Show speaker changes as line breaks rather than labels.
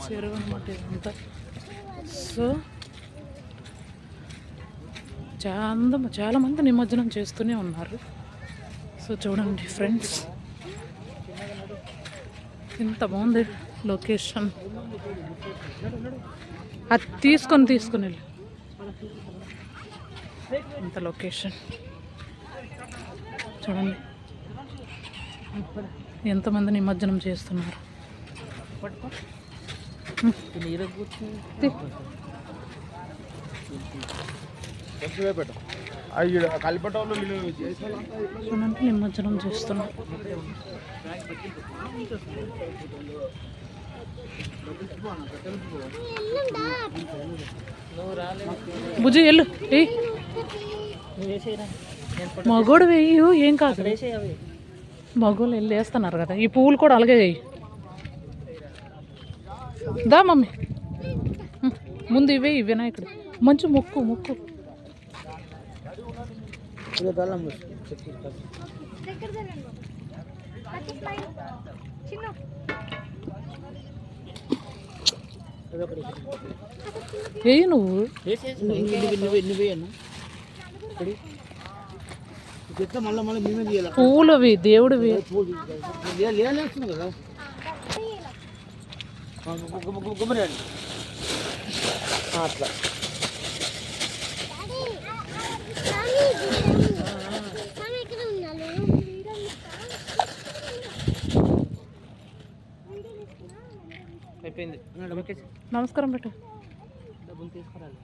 చెరువు అనమాట ఇదంతా. సో చాలా మంది నిమజ్జనం చేస్తూనే ఉన్నారు. సో చూడండి ఫ్రెండ్స్, ఎంత బాగుంది లొకేషన్. అది తీసుకొని వెళ్ళి ఇంత లొకేషన్ చూడండి, ఎంతమంది నిమజ్జనం చేస్తున్నారు. చూడండి నిమజ్జనం చేస్తున్నాం. బుజ్జి వెళ్ళు, మగోడు వేయు, ఏం కాదు. మగోళ్ళు వెళ్ళి వేస్తున్నారు కదా, ఈ పువ్వులు కూడా అలాగే వేయి. దా మమ్మీ, ముందు ఇవే వినాయకుడు మంచి మొక్కు మొక్కు. వేయి నువ్వు, పువ్వులవి దేవుడివి.
అట్లా అయిపోయింది.
నమస్కారం పెట్టు.
డబ్బులు తీసుకురాలి.